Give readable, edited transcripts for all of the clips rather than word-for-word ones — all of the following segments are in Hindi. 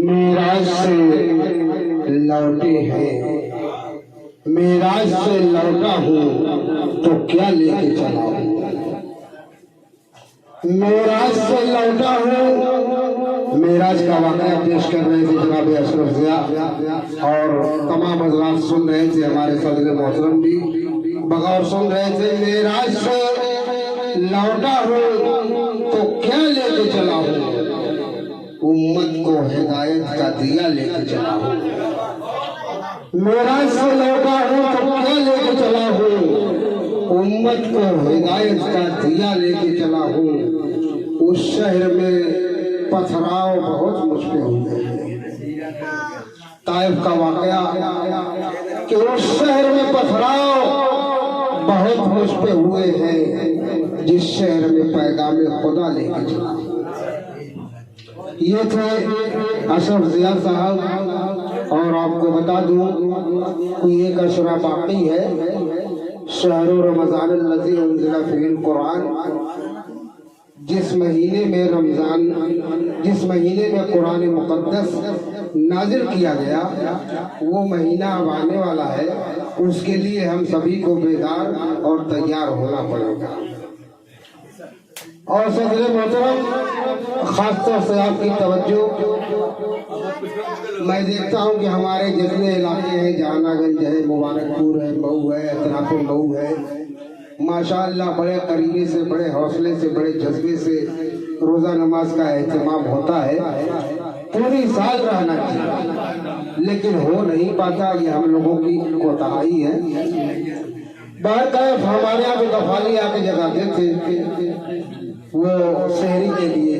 मेराज से लौटे हैं, मेराज से लौटा हूँ तो क्या लेके चला हूँ। मेराज से लौटा हूँ, मेराज का वाकया पेश कर रहे थे जनाब अशरफ ज़िया और तमाम हज़रात सुन रहे थे, हमारे सदर मोहतरम भी बगौर सुन रहे थे। मेराज से लौटा हूँ तो क्या लेके चला हूँ, उम्मत को हिदायत का दिया लेके चला हूँ। मेराज से लौटा हूँ तो क्या लेके चला हूँ, उम्मत को हिदायत का दिया लेके चला हूँ। उस शहर में पथराव बहुत मुश्किल हुए हैं। ताइफ का वाकया कि उस शहर में पथराव बहुत मुश्किल हुए हैं, जिस शहर में पैगाम खुदा लेके चला। ये थे अशरफ ज़िया साहब। और आपको बता दूं कि एक अशरा बाकी है, शहर रमज़ान लज़ी उन्ज़िला फ़ीहिल कुरान, जिस महीने में रमज़ान, जिस महीने में कुरान मुक़द्दस नाजिल किया गया, वो महीना अब आने वाला है। उसके लिए हम सभी को बेदार और तैयार होना पड़ेगा। और सदर मोहतरम, खासतौर से आपकी तवज्जो, मैं देखता हूँ कि हमारे जितने इलाके हैं, जहानागंज है, मुबारकपुर है, मऊ है, अतरापुर मऊ है, माशाअल्लाह बड़े करीबी से, बड़े हौसले से, बड़े जज्बे से रोज़ा नमाज का एहतमाम होता है। पूरी साल रहना चाहिए, लेकिन हो नहीं पाता। ये हम लोगों की कोताही है। बाहर का हमारे यहाँ तो दफाली आके जगाते थे वो शहरी के लिए,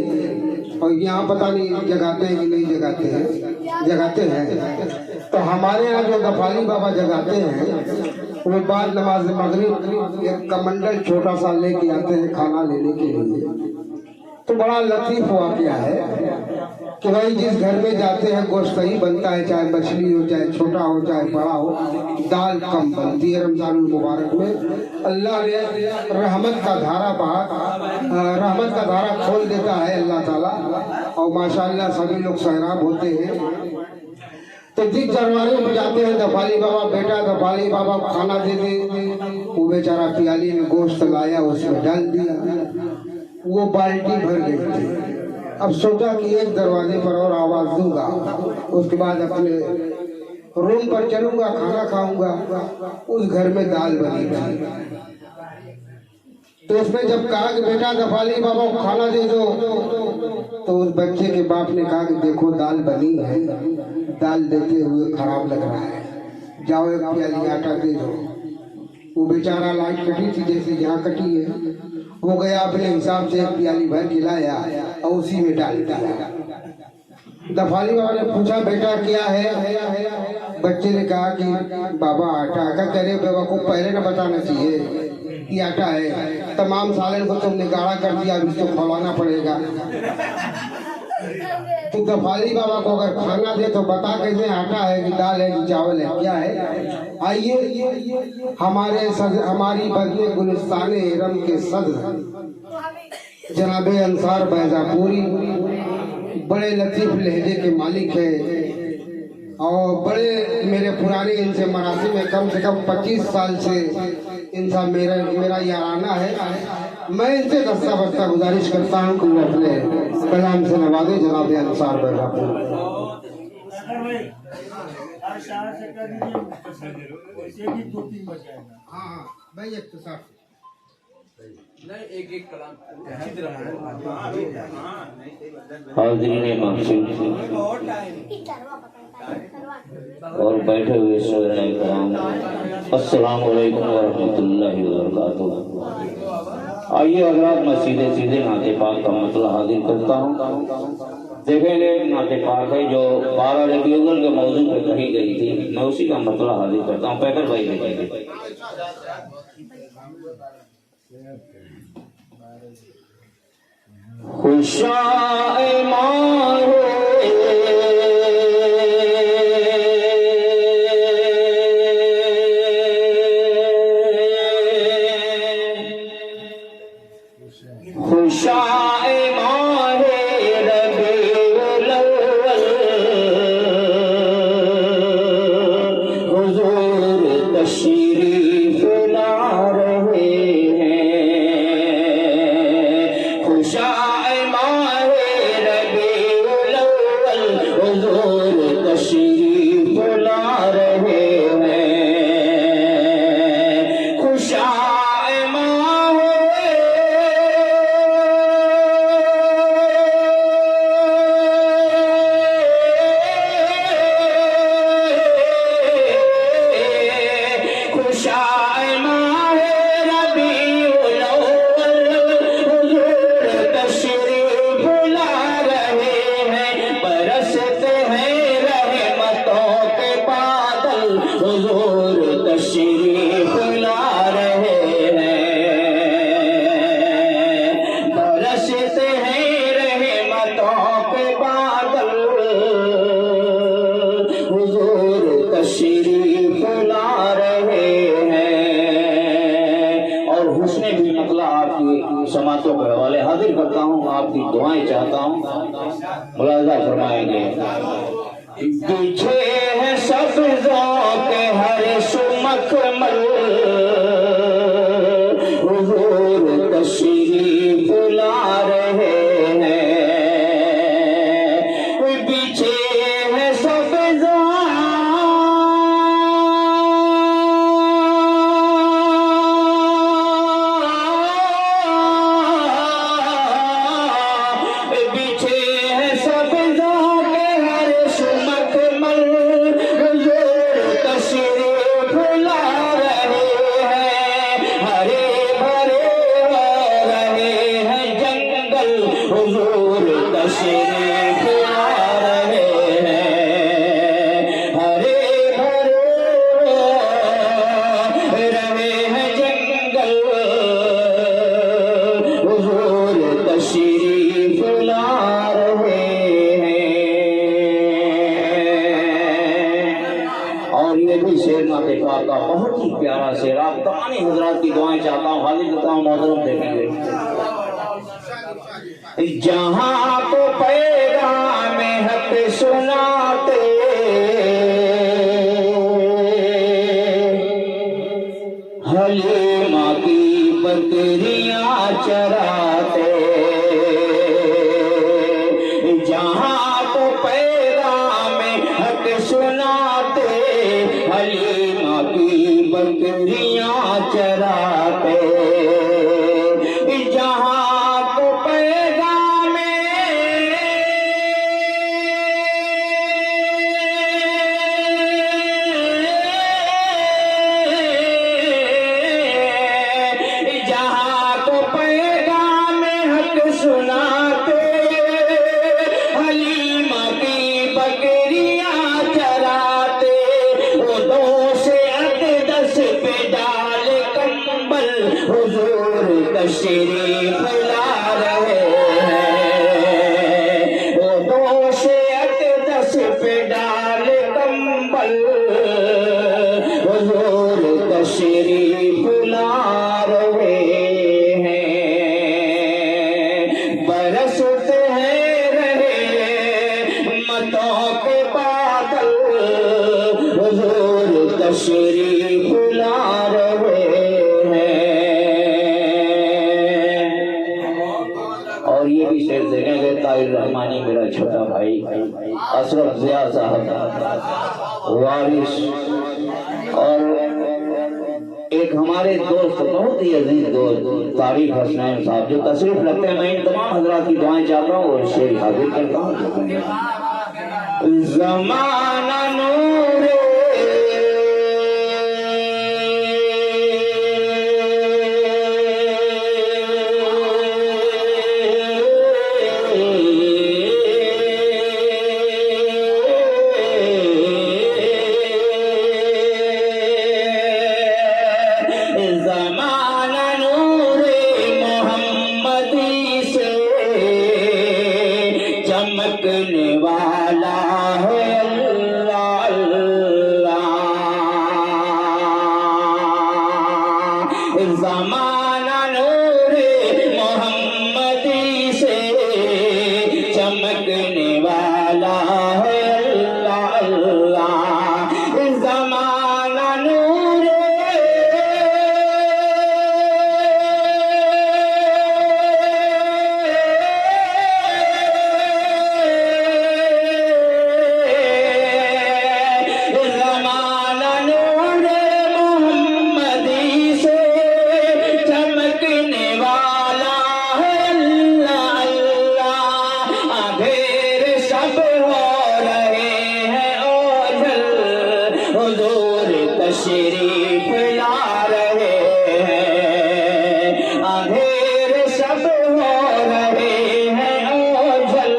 और यहाँ पता नहीं जगाते हैं कि नहीं जगाते हैं, जगाते हैं। तो हमारे यहाँ जो दफाली बाबा जगाते हैं, वो बाद नमाज मगरिब एक कमंडल छोटा सा लेके आते हैं खाना लेने के लिए। तो बड़ा लतीफ वाक़या है कि भाई जिस घर में जाते हैं गोश्त ही बनता है, चाहे मछली हो, चाहे छोटा हो, चाहे बड़ा हो, दाल कम बनती है। रमज़ान मुबारक में अल्लाह ने रहमत का धारा रहमत का धारा खोल देता है अल्लाह ताला, और माशाअल्लाह सभी लोग सैराब होते हैं। तो जिस दरबारे में जाते हैं दफाली बाबा, बेटा दफाली बाबा खाना दे दे, वो बेचारा प्याली में गोश्त लाया, उसमें डाल दिया, वो बाल्टी भर गई थी। अब सोचा कि एक दरवाजे पर और आवाज दूंगा, उसके बाद अपने रूम पर चलूंगा, खाना खाऊंगा। उस घर में दाल बनी थी, तो उसने जब कहा कि बेटा दफाली बाबा को खाना दे दो, तो उस बच्चे के बाप ने कहा कि देखो दाल बनी है, दाल देते हुए खराब लग रहा है, जाओ एक प्याली आटा दे दो। वो बेचारा लाइट कटी थी जैसे जहाँ कटी है, वो गया अपने हिसाब से एक प्याली भर के लाया और उसी में डाल दिया। दफाली बाबा ने पूछा बेटा क्या है? बच्चे ने कहा कि बाबा आटा। का कह रहे बाबा को पहले न बताना चाहिए कि आटा है, तमाम सालन को तुमने गाढ़ा कर दिया, अब इसको खवाना पड़ेगा। तो दफाली बाबा को अगर खाना दे तो बता कैसे आटा है कि दाल है कि चावल है, क्या है? आइए हमारी बदले गुलिस्तान इरम के सदर जनाब अंसार बैजापुरी बड़े लतीफ लहजे के मालिक है, और बड़े मेरे पुराने इनसे मरासी में कम से कम 25 साल से इनसा मेरा याराना है। मैं इनसे दस्ता बस्ता गुजारिश करता हूँ कि वो अपने कलाम से नवाजे जनाब अंसार बैजापुरी। हाज़रीन महफिल और बैठे हुए शोहराए कराम, अस्सलाम वालेकुम व रहमतुल्लाहि व बरकातुहू। आइए हज़रात, मैं सीधे सीधे नाते पाक का मतलब हाजिर करता हूँ। देखेंगे नाते पाक है जो 12 रबीउल अव्वल के मौजू पे कही गई थी, मैं उसी का मतलब हाजिर करता हूँ। पैदल भाई देखेंगे। खुशाए मारे खुशाए मारे रबी के बादल हुजूर तशरीफ ला रहे हैं। और हुस्ने भी मतलब आपकी समातों के हवाले हाजिर करता हूँ, आपकी दुआएं चाहता हूँ, मुलाजा फरमाएंगे। पीछे है सब्ज़ों के हरे सुमखमल हुजूर तशरीफ ला रहे हैं। पीछे है सब्ज़ों पीछे है सब्ज़ों के हरे सुमखमल हुजूर तशरीफ ला रहे हैं। हरे भरे हो रहे हैं जंगल हुजूर तशरीफ ला रहे हैं। हरे भरे हो रहे हैं जंगल हुजूर तशरीफ ला रहे हैं। और ये भी शेर नाते पाक का बहुत ही प्यारा शेर, आप तमाम हजरात की दुआएं चाहता हूँ, हाजिर करता हूँ, मोहतरम देखेंगे। जहाँ को पैगाम हक सुनाते हलीमा की बकरियां चराते, जहाँ को पैगाम हक सुनाते हलीमा की बकरियां चराते, जहाँ को पैगाम जहाँ को पैगाम हक सुनाते हलीमा की बकरियां चराते, उदों से अक़दस पे डाल कंबल हुजूर तशरीफ ला रहे हैं। उदों से अक़दस पे डाल कंबल हुजूर तशरीफ ला रहे हैं। बरसते हैं रहे मतों के बादल हुजूर तशरीफ ला रहे हैं। और ये भी शेर देखेंगे ताहिर रहमानी मेरा छोटा भाई अशरफ ज़िया साहब वारिस, और एक हमारे दोस्त बहुत ही अजीज दोस्त तारिक हसनैन साहब जो तशरीफ रखते हैं। मैं इन तमाम हजरात की दुआएं चाहता हूँ और शेर हाजिर करता हूँ। ज़माना नूरे ज़माना नूरे मोहम्मदी से चमकने वाला है अल्लाह अल्लाह। ज़माना नूरे मोहम्मदी से चमकने वाला है अल्लाह अल्लाह। ज़माना नूरे ज़माना नूरे मोहम्मदी से चमकने वाला है अल्लाह अल्लाह। अंधेरे सब हो रहे हैं ओझल हुजूर तशरीफ ला रहे हैं। अंधेरे सब हो रहे हैं ओझल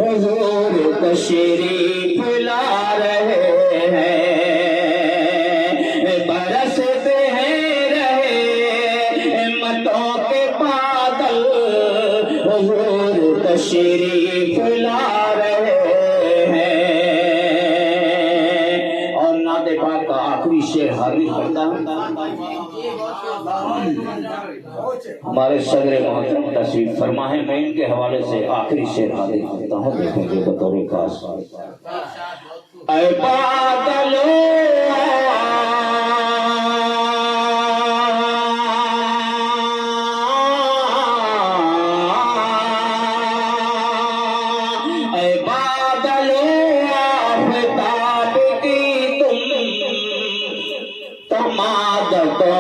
हुजूर तशरीफ ला रहे हैं। बरसते हैं रहे मतों के बादल हुजूर तशरीफ फैला रहे हैं। और नाते पाक का आखिरी शेर हाजिर करता हूं। हमारे सदर मोहतरम तशरीफ फरमा है, मैं इनके हवाले से आखिरी शेर हाजिर करता हूँ। देखेंगे बतौर खास। ऐ बादलों आफताब की तुम तमाद को